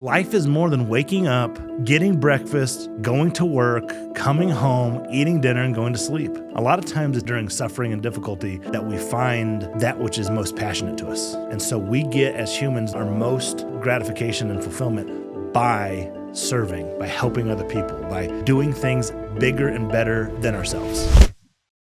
Life is more than waking up, getting breakfast, going to work, coming home, eating dinner, and going to sleep. A lot of times it's during suffering and difficulty that we find that which is most passionate to us. And so we get, as humans, our most gratification and fulfillment by serving, by helping other people, by doing things bigger and better than ourselves.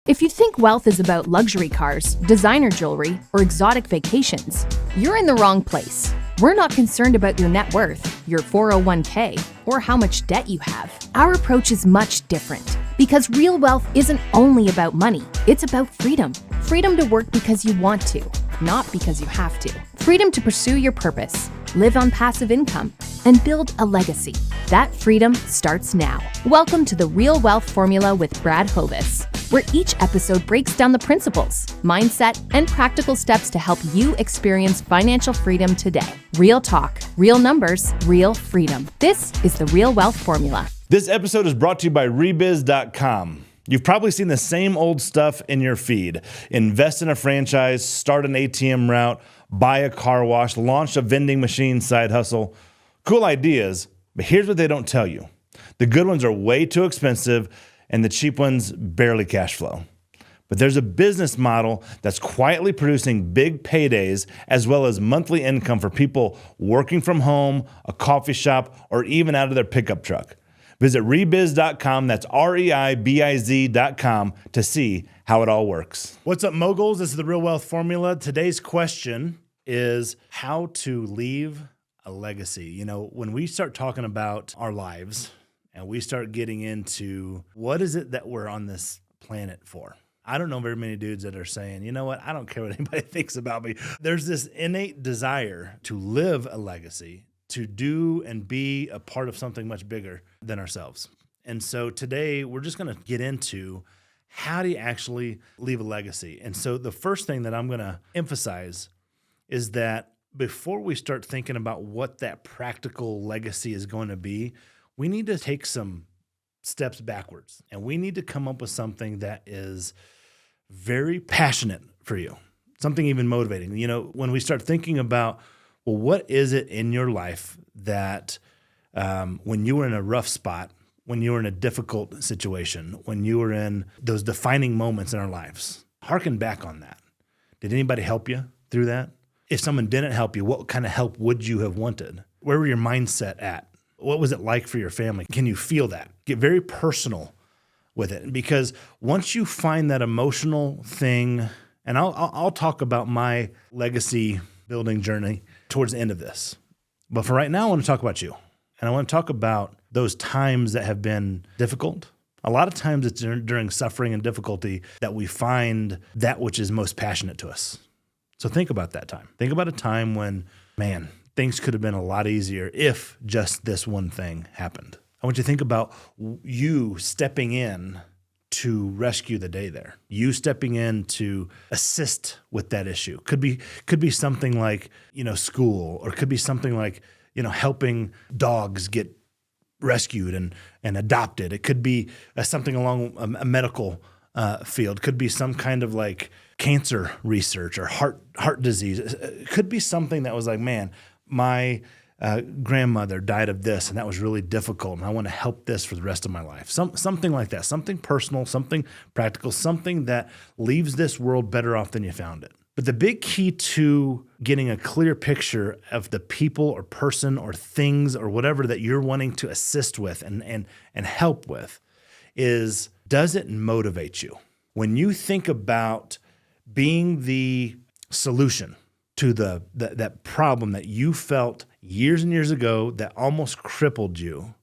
If you think wealth is about luxury cars, designer jewelry, or exotic vacations, you're in the wrong place. We're not concerned about your net worth, your 401k, or how much debt you have. Our approach is much different because real wealth isn't only about money. It's about freedom. Freedom to work because you want to, not because you have to. Freedom to pursue your purpose, live on passive income, and build a legacy. That freedom starts now. Welcome to the Real Wealth Formula with Brad Hovis, where each episode breaks down the principles, mindset, and practical steps to help you experience financial freedom today. Real talk, real numbers, real freedom. This is the Real Wealth Formula. This episode is brought to you by Rebiz.com. You've probably seen the same old stuff in your feed. Invest in a franchise, start an ATM route, buy a car wash, launch a vending machine side hustle. Cool ideas, but here's what they don't tell you. The good ones are way too expensive, and the cheap ones barely cash flow. But there's a business model that's quietly producing big paydays as well as monthly income for people working from home, a coffee shop, or even out of their pickup truck. Visit Rebiz.com, that's REIBIZ.com, to see how it all works. What's up, moguls? This is the Real Wealth Formula. Today's question is how to leave a legacy. You know, when we start talking about our lives and we start getting into what is it that we're on this planet for, I don't know very many dudes that are saying, you know what, I don't care what anybody thinks about me. There's this innate desire to live a legacy, to do and be a part of something much bigger than ourselves. And so today we're just going to get into how do you actually leave a legacy. And so the first thing that I'm going to emphasize is that before we start thinking about what that practical legacy is going to be, we need to take some steps backwards, and we need to come up with something that is very passionate for you, something even motivating. You know, when we start thinking about, well, what is it in your life that when you were in a rough spot, when you were in a difficult situation, when you were in those defining moments in our lives, hearken back on that. Did anybody help you through that? If someone didn't help you, what kind of help would you have wanted? Where were your mindset at? What was it like for your family? Can you feel that? Get very personal with it, because once you find that emotional thing, and I'll talk about my legacy building journey towards the end of this. But for right now, I want to talk about you. And I want to talk about those times that have been difficult. A lot of times it's during suffering and difficulty that we find that which is most passionate to us. So think about that time. Think about a time when, man, things could have been a lot easier if just this one thing happened. I want you to think about you stepping in to rescue the day there. You stepping in to assist with that issue. Could be something like, school, or could be something like, helping dogs get rescued and adopted. It could be something along a medical field. Could be some kind of like cancer research or heart disease. It could be something that was like, man, my grandmother died of this, and that was really difficult, and I want to help this for the rest of my life. Something like that, something personal, something practical, something that leaves this world better off than you found it. But the big key to getting a clear picture of the people or person or things or whatever that you're wanting to assist with and help with is, does it motivate you? When you think about being the solution to that problem that you felt years and years ago that almost crippled you,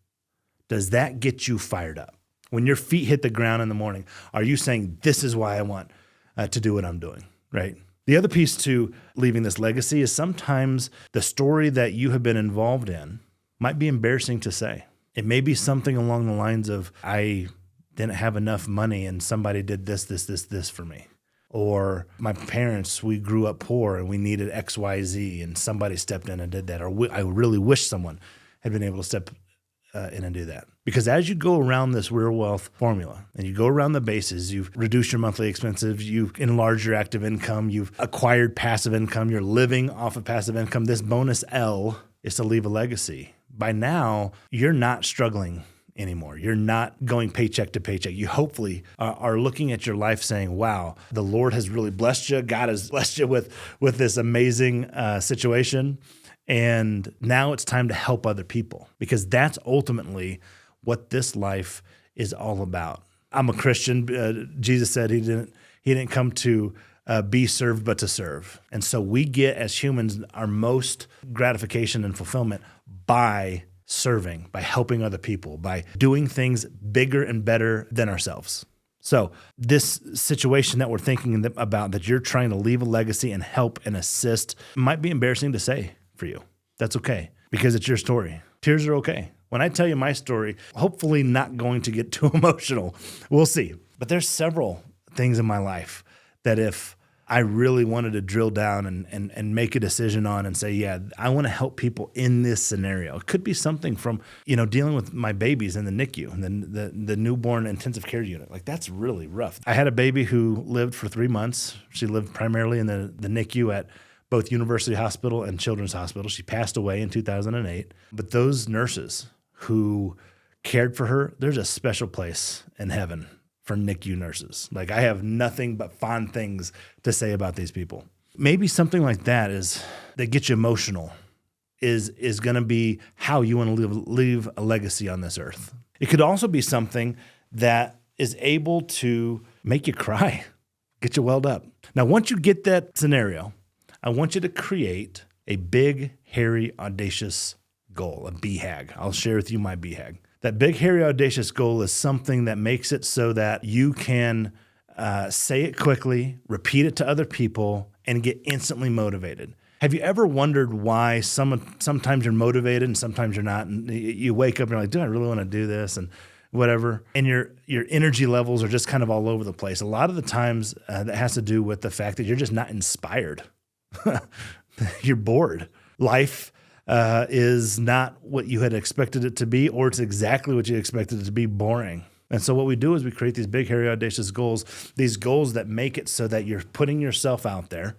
does that get you fired up? When your feet hit the ground in the morning, are you saying, this is why I want to do what I'm doing, right? The other piece to leaving this legacy is sometimes the story that you have been involved in might be embarrassing to say. It may be something along the lines of, I didn't have enough money and somebody did this for me. Or my parents, we grew up poor and we needed X, Y, Z, and somebody stepped in and did that. Or I really wish someone had been able to step in and do that. Because as you go around this real wealth formula and you go around the bases, you've reduced your monthly expenses, you've enlarged your active income, you've acquired passive income, you're living off of passive income. This bonus L is to leave a legacy. By now, you're not struggling anymore. You're not going paycheck to paycheck. You hopefully are looking at your life saying, wow, the Lord has really blessed you. God has blessed you with this amazing situation. And now it's time to help other people, because that's ultimately what this life is all about. I'm a Christian. Jesus said he didn't come to be served, but to serve. And so we get, as humans, our most gratification and fulfillment by serving, by helping other people, by doing things bigger and better than ourselves. So this situation that we're thinking about, that you're trying to leave a legacy and help and assist, might be embarrassing to say for you. That's okay, because it's your story. Tears are okay. When I tell you my story, hopefully not going to get too emotional. We'll see. But there's several things in my life that if I really wanted to drill down and make a decision on and say, yeah, I want to help people in this scenario. It could be something from, dealing with my babies in the NICU and then the newborn intensive care unit. Like, that's really rough. I had a baby who lived for 3 months. She lived primarily in the NICU at both University Hospital and Children's Hospital. She passed away in 2008. But those nurses who cared for her, there's a special place in heaven for NICU nurses. Like, I have nothing but fond things to say about these people. Maybe something like that gets you emotional is going to be how you want to leave a legacy on this earth. It could also be something that is able to make you cry, get you welled up. Now, once you get that scenario, I want you to create a big, hairy, audacious goal, a BHAG. I'll share with you my BHAG. That big, hairy, audacious goal is something that makes it so that you can say it quickly, repeat it to other people, and get instantly motivated. Have you ever wondered why sometimes you're motivated and sometimes you're not? And you wake up and you're like, do I really want to do this? And whatever. And your energy levels are just kind of all over the place. A lot of the times that has to do with the fact that you're just not inspired. You're bored. Life is not what you had expected it to be, or it's exactly what you expected it to be, boring. And so what we do is we create these big, hairy, audacious goals, these goals that make it so that you're putting yourself out there,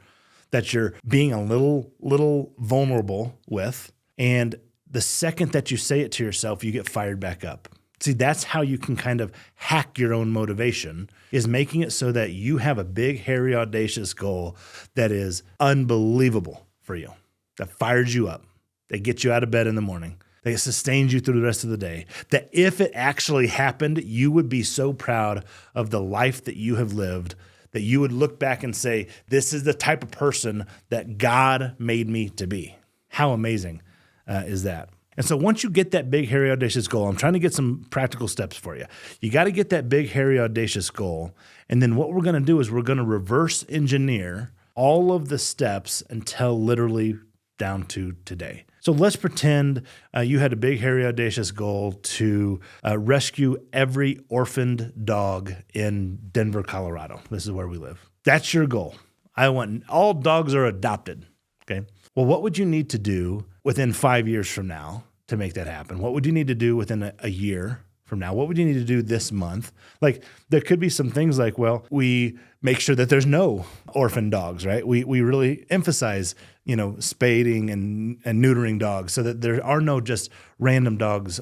that you're being a little vulnerable with, and the second that you say it to yourself, you get fired back up. See, that's how you can kind of hack your own motivation, is making it so that you have a big, hairy, audacious goal that is unbelievable for you, that fires you up, that gets you out of bed in the morning, that sustains you through the rest of the day, that if it actually happened, you would be so proud of the life that you have lived that you would look back and say, this is the type of person that God made me to be. How amazing is that? And so once you get that big, hairy, audacious goal, I'm trying to get some practical steps for you. You got to get that big, hairy, audacious goal. And then what we're going to do is we're going to reverse engineer all of the steps until literally down to today. So let's pretend you had a big, hairy, audacious goal to rescue every orphaned dog in Denver, Colorado. This is where we live. That's your goal. I want all dogs are adopted. Okay. Well, what would you need to do within 5 years from now to make that happen? What would you need to do within a year from now? What would you need to do this month? Like, there could be some things like, well, we make sure that there's no orphan dogs, right? We really emphasize, spading and neutering dogs so that there are no just random dogs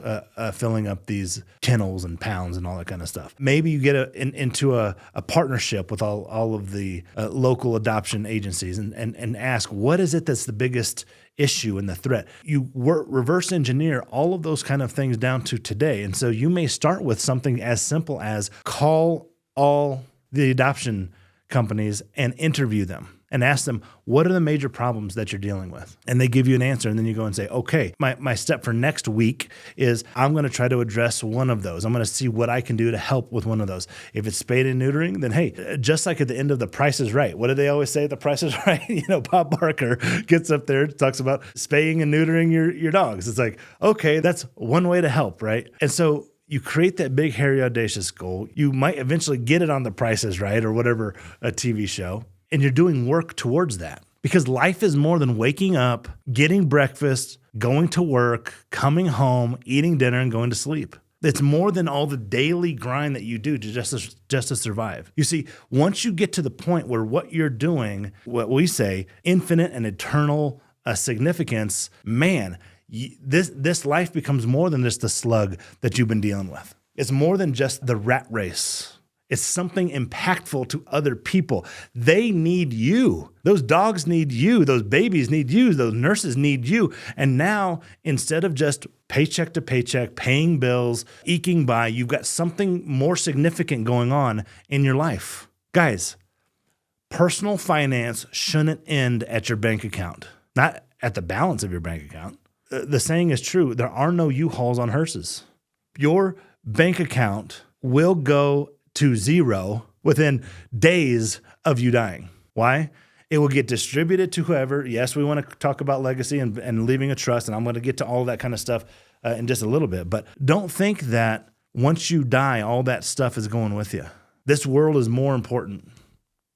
filling up these kennels and pounds and all that kind of stuff. Maybe you get into a partnership with all of the local adoption agencies and ask, what is it that's the biggest issue and the threat? You reverse engineer all of those kind of things down to today. And so you may start with something as simple as call all the adoption companies and interview them and ask them, what are the major problems that you're dealing with? And they give you an answer. And then you go and say, okay, my step for next week is I'm going to try to address one of those. I'm going to see what I can do to help with one of those. If it's spay and neutering, then hey, just like at the end of The Price is Right. What do they always say? The Price is Right. Bob Barker gets up there, talks about spaying and neutering your dogs. It's like, okay, that's one way to help, right? And so you create that big, hairy, audacious goal. You might eventually get it on The Price is Right or whatever, a TV show. And you're doing work towards that, because life is more than waking up, getting breakfast, going to work, coming home, eating dinner, and going to sleep. It's more than all the daily grind that you do just to survive. You see, once you get to the point where what you're doing, what we say, infinite and eternal significance, man, This life becomes more than just the slug that you've been dealing with. It's more than just the rat race. It's something impactful to other people. They need you. Those dogs need you. Those babies need you. Those nurses need you. And now, instead of just paycheck to paycheck, paying bills, eking by, you've got something more significant going on in your life. Guys, personal finance shouldn't end at your bank account, not at the balance of your bank account. The saying is true. There are no U-Hauls on hearses. Your bank account will go to zero within days of you dying. Why? It will get distributed to whoever. Yes, we want to talk about legacy and leaving a trust, and I'm going to get to all that kind of stuff in just a little bit. But don't think that once you die, all that stuff is going with you. This world is more important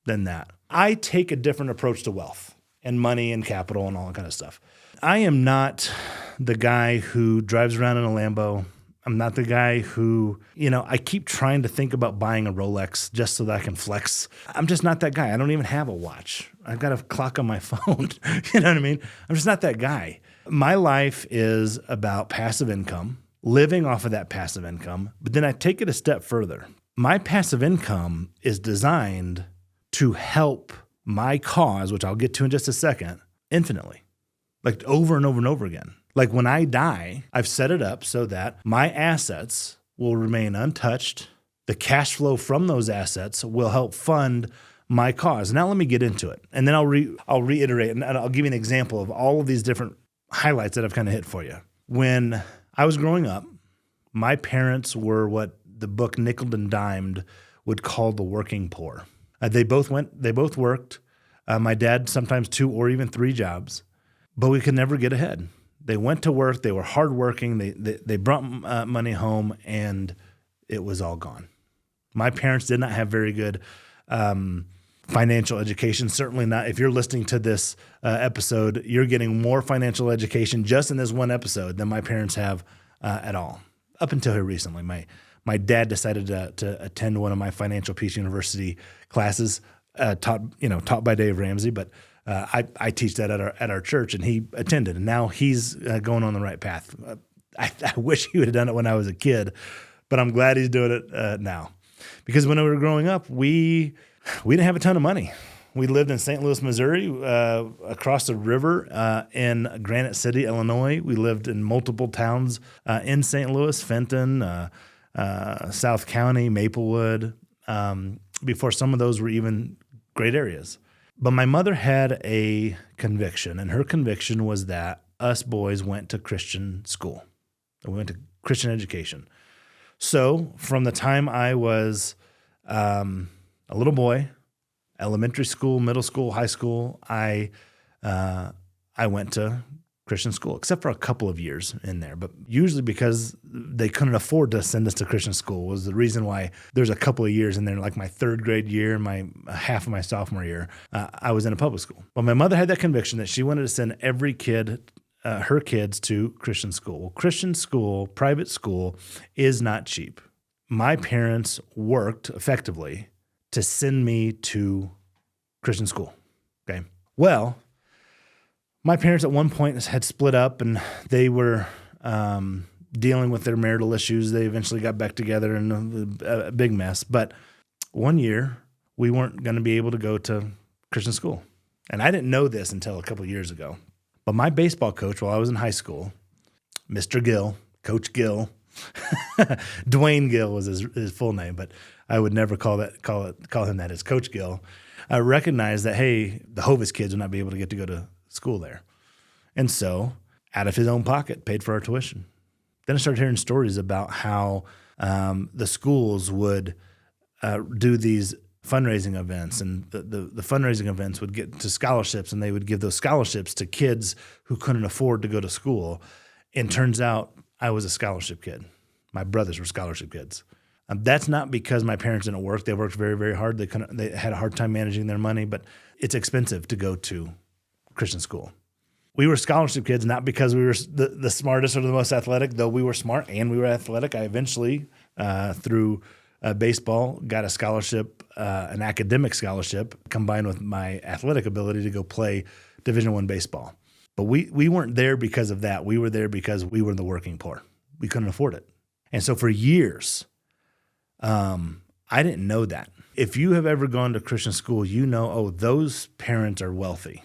than that. I take a different approach to wealth and money and capital and all that kind of stuff. I am not the guy who drives around in a Lambo. I'm not the guy who, I keep trying to think about buying a Rolex just so that I can flex. I'm just not that guy. I don't even have a watch. I've got a clock on my phone. You know what I mean? I'm just not that guy. My life is about passive income, living off of that passive income, but then I take it a step further. My passive income is designed to help my cause, which I'll get to in just a second, infinitely, like over and over and over again. Like when I die, I've set it up so that my assets will remain untouched. The cash flow from those assets will help fund my cause. Now let me get into it. And then I'll reiterate, and I'll give you an example of all of these different highlights that I've kind of hit for you. When I was growing up, my parents were what the book Nickel and Dimed would call the working poor. They both worked. My dad sometimes 2 or even 3 jobs, but we could never get ahead. They went to work. They were hardworking. They brought money home, and it was all gone. My parents did not have very good financial education. Certainly not. If you're listening to this episode, you're getting more financial education just in this one episode than my parents have at all. Up until here recently, my dad decided to attend one of my Financial Peace University classes, taught by Dave Ramsey, but I teach that at our church, and he attended, and now he's going on the right path. I wish he would have done it when I was a kid, but I'm glad he's doing it now. Because when we were growing up, we didn't have a ton of money. We lived in St. Louis, Missouri, across the river in Granite City, Illinois. We lived in multiple towns in St. Louis, Fenton, South County, Maplewood, before some of those were even great areas. But my mother had a conviction, and her conviction was that us boys went to Christian school. We went to Christian education. So from the time I was a little boy, elementary school, middle school, high school, I went to Christian school, except for a couple of years in there. But usually because they couldn't afford to send us to Christian school was the reason why there's a couple of years in there, like my 3rd grade year, my half of my sophomore year, I was in a public school. But my mother had that conviction that she wanted to send every kid, her kids, to Christian school. Well, Christian school, private school, is not cheap. My parents worked effectively to send me to Christian school. Okay. Well, my parents at one point had split up, and they were dealing with their marital issues. They eventually got back together in a big mess. But one year, we weren't going to be able to go to Christian school. And I didn't know this until a couple of years ago. But my baseball coach while I was in high school, Mr. Gill, Coach Gill, Dwayne Gill was his full name, but I would never call him that as Coach Gill. I recognized that, hey, the Hovis kids would not be able to get to go to school there. And so, out of his own pocket, paid for our tuition. Then I started hearing stories about how the schools would do these fundraising events, and the fundraising events would get to scholarships, and they would give those scholarships to kids who couldn't afford to go to school. And turns out I was a scholarship kid. My brothers were scholarship kids. That's not because my parents didn't work. They worked very, very hard. They had a hard time managing their money, but it's expensive to go to Christian school. We were scholarship kids, not because we were the smartest or the most athletic, though we were smart and we were athletic. I eventually, through baseball, got a scholarship, an academic scholarship, combined with my athletic ability to go play Division I baseball. But we weren't there because of that. We were there because we were the working poor. We couldn't afford it. And so for years, I didn't know that. If you have ever gone to Christian school, you know, oh, those parents are wealthy.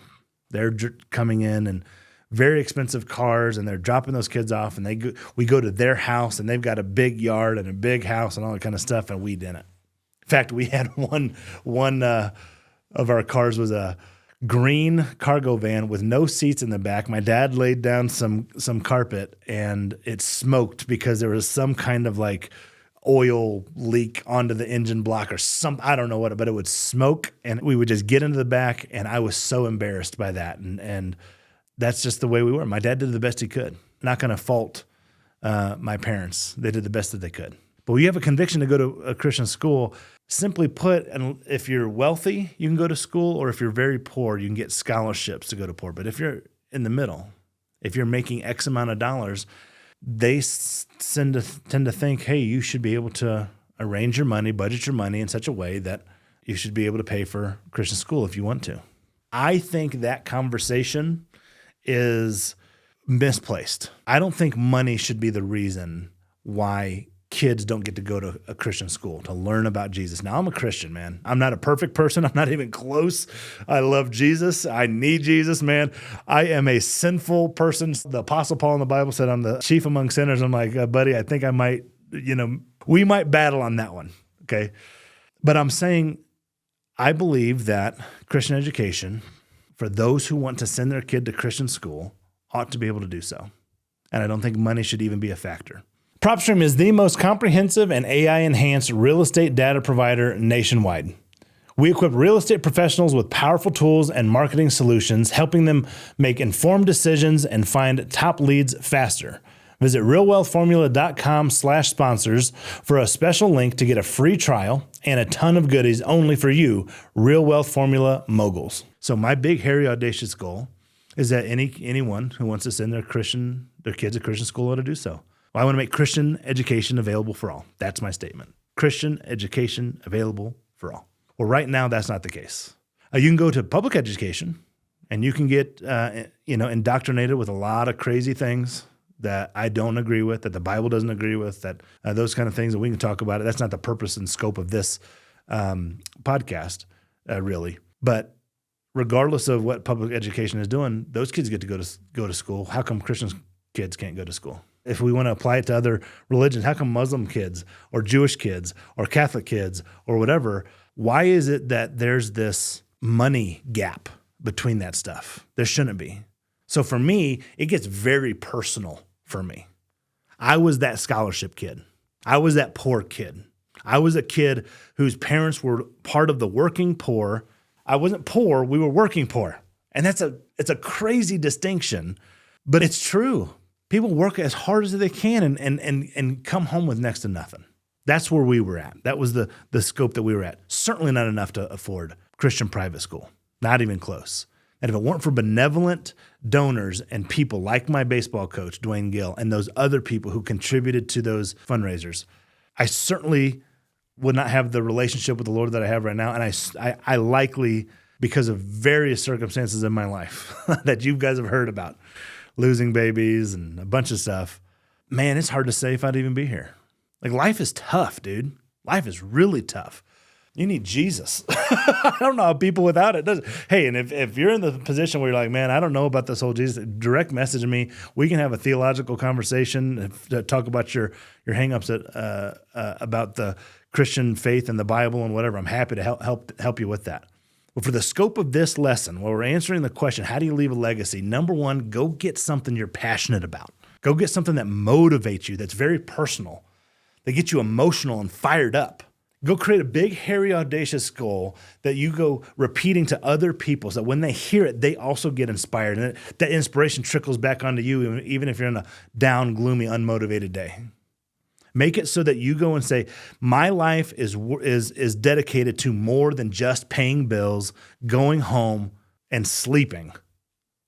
They're coming in very expensive cars, and they're dropping those kids off, and we go to their house, and they've got a big yard and a big house and all that kind of stuff, and we didn't. In fact, we had one of our cars was a green cargo van with no seats in the back. My dad laid down some carpet, and it smoked because there was some kind of like oil leak onto the engine block or some, I don't know what, but it would smoke, and we would just get into the back, and I was so embarrassed by that. And that's just the way we were. My dad did the best he could. Not going to fault my parents. They did the best that they could. But when you have a conviction to go to a Christian school, simply put, and if you're wealthy, you can go to school, or if you're very poor, you can get scholarships to go to poor. But if you're in the middle, if you're making X amount of dollars, they tend to think, hey, you should be able to arrange your money, budget your money in such a way that you should be able to pay for Christian school if you want to. I think that conversation is misplaced. I don't think money should be the reason why kids don't get to go to a Christian school to learn about Jesus. Now, I'm a Christian, man. I'm not a perfect person. I'm not even close. I love Jesus. I need Jesus, man. I am a sinful person. The Apostle Paul in the Bible said I'm the chief among sinners. I'm like, buddy, I think I might, we might battle on that one, okay? But I'm saying I believe that Christian education, for those who want to send their kid to Christian school, ought to be able to do so. And I don't think money should even be a factor. PropStream is the most comprehensive and AI-enhanced real estate data provider nationwide. We equip real estate professionals with powerful tools and marketing solutions, helping them make informed decisions and find top leads faster. Visit realwealthformula.com/sponsors for a special link to get a free trial and a ton of goodies only for you, Real Wealth Formula moguls. So my big, hairy, audacious goal is that anyone who wants to send their kids to Christian school ought to do so. I want to make Christian education available for all. That's my statement. Christian education available for all. Well, right now, that's not the case. You can go to public education, and you can get indoctrinated with a lot of crazy things that I don't agree with, that the Bible doesn't agree with, that those kind of things, and we can talk about it. That's not the purpose and scope of this podcast, really. But regardless of what public education is doing, those kids get to go to school. How come Christian kids can't go to school? If we want to apply it to other religions, how come Muslim kids or Jewish kids or Catholic kids or whatever, why is it that there's this money gap between that stuff? There shouldn't be. So for me, it gets very personal for me. I was that scholarship kid. I was that poor kid. I was a kid whose parents were part of the working poor. I wasn't poor, we were working poor. And it's a crazy distinction, but it's true. People work as hard as they can and come home with next to nothing. That's where we were at. That was the scope that we were at. Certainly not enough to afford Christian private school. Not even close. And if it weren't for benevolent donors and people like my baseball coach, Dwayne Gill, and those other people who contributed to those fundraisers, I certainly would not have the relationship with the Lord that I have right now. And I likely, because of various circumstances in my life that you guys have heard about, losing babies and a bunch of stuff, man, it's hard to say if I'd even be here. Like, life is tough, dude. Life is really tough. You need Jesus. I don't know how people without it does. Hey, and if you're in the position where you're like, man, I don't know about this whole Jesus, direct message me. We can have a theological conversation, talk about your hangups about the Christian faith and the Bible and whatever. I'm happy to help you with that. But for the scope of this lesson, where we're answering the question, how do you leave a legacy? Number one, go get something you're passionate about. Go get something that motivates you, that's very personal, that gets you emotional and fired up. Go create a big, hairy, audacious goal that you go repeating to other people so that when they hear it, they also get inspired. And that inspiration trickles back onto you, even if you're in a down, gloomy, unmotivated day. Make it so that you go and say, my life is dedicated to more than just paying bills, going home, and sleeping,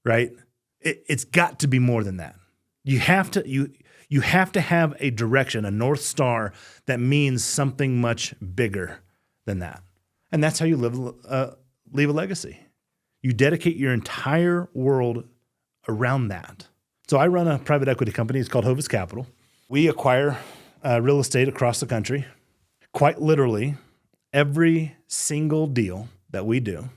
right? It's got to be more than that. You have to have a direction, a North Star that means something much bigger than that. And that's how you leave a legacy. You dedicate your entire world around that. So I run a private equity company. It's called Hovis Capital. We acquire real estate across the country. Quite literally, every single deal that we do,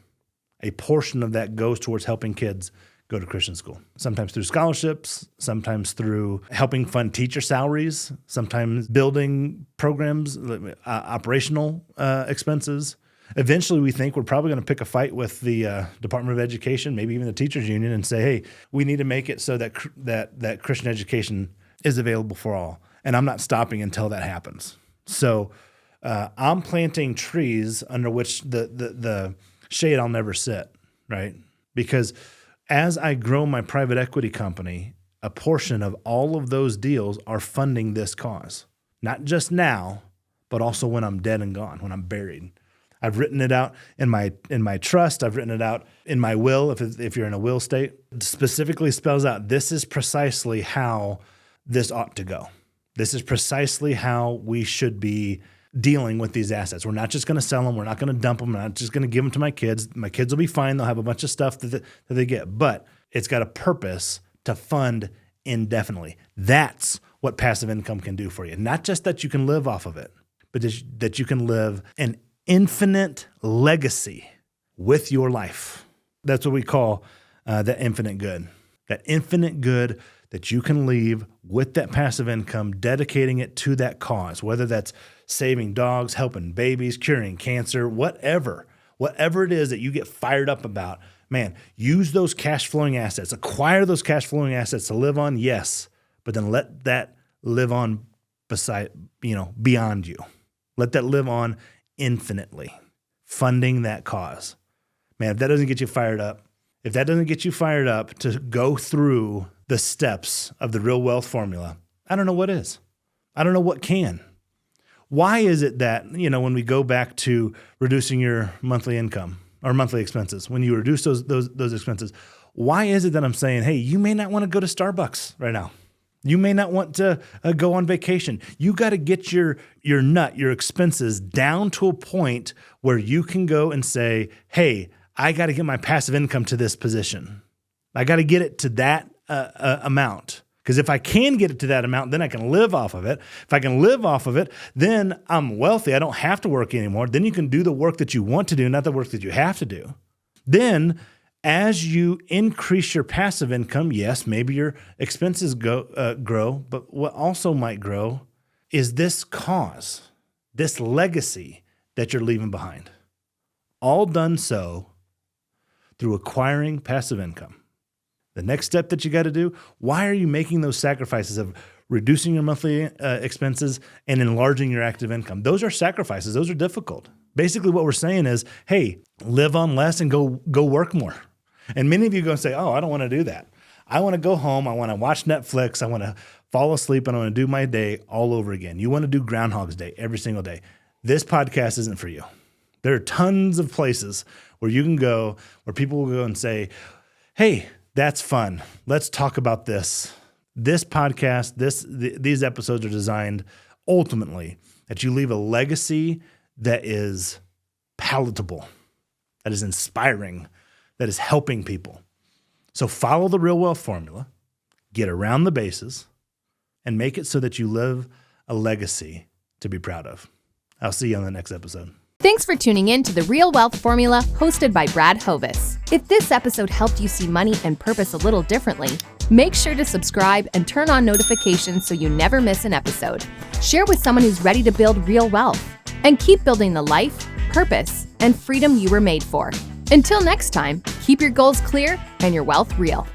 a portion of that goes towards helping kids go to Christian school. Sometimes through scholarships, sometimes through helping fund teacher salaries, sometimes building programs, operational expenses. Eventually, we think we're probably going to pick a fight with the Department of Education, maybe even the teachers union, and say, hey, we need to make it so that Christian education is available for all. And I'm not stopping until that happens. So I'm planting trees under which the shade I'll never sit, right? Because as I grow my private equity company, a portion of all of those deals are funding this cause. Not just now, but also when I'm dead and gone, when I'm buried. I've written it out in my trust. I've written it out in my will. If you're in a will state, it specifically spells out, this is precisely how this ought to go. This is precisely how we should be dealing with these assets. We're not just going to sell them. We're not going to dump them. We're not just going to give them to my kids. My kids will be fine. They'll have a bunch of stuff that they get, but it's got a purpose to fund indefinitely. That's what passive income can do for you. Not just that you can live off of it, but that you can live an infinite legacy with your life. That's what we call the infinite good. That infinite good that you can leave with that passive income, dedicating it to that cause, whether that's saving dogs, helping babies, curing cancer, whatever it is that you get fired up about. Man, use those cash flowing assets, acquire those cash flowing assets to live on, yes, but then let that live on beyond you. Let that live on infinitely, funding that cause. Man, if that doesn't get you fired up, to go through the steps of the real wealth formula, I don't know what is. I don't know what can. Why is it that, when we go back to reducing your monthly income or monthly expenses, when you reduce those expenses, why is it that I'm saying, hey, you may not want to go to Starbucks right now. You may not want to go on vacation. You got to get your expenses down to a point where you can go and say, hey, I got to get my passive income to this position. I got to get it to that amount. Because if I can get it to that amount, then I can live off of it. If I can live off of it, then I'm wealthy. I don't have to work anymore. Then you can do the work that you want to do, not the work that you have to do. Then as you increase your passive income, yes, maybe your expenses grow, but what also might grow is this cause, this legacy that you're leaving behind. All done so through acquiring passive income. The next step that you got to do, why are you making those sacrifices of reducing your monthly expenses and enlarging your active income? Those are sacrifices. Those are difficult. Basically what we're saying is, hey, live on less and go work more. And many of you are going to say, oh, I don't want to do that. I want to go home. I want to watch Netflix. I want to fall asleep and I want to do my day all over again. You want to do Groundhog's Day every single day. This podcast isn't for you. There are tons of places where you can go, where people will go and say, hey, that's fun. Let's talk about this. This podcast, these episodes are designed ultimately that you leave a legacy that is palatable, that is inspiring, that is helping people. So follow the real wealth formula, get around the bases, and make it so that you live a legacy to be proud of. I'll see you on the next episode. Thanks for tuning in to The Real Wealth Formula, hosted by Brad Hovis. If this episode helped you see money and purpose a little differently, make sure to subscribe and turn on notifications so you never miss an episode. Share with someone who's ready to build real wealth, and keep building the life, purpose, and freedom you were made for. Until next time, keep your goals clear and your wealth real.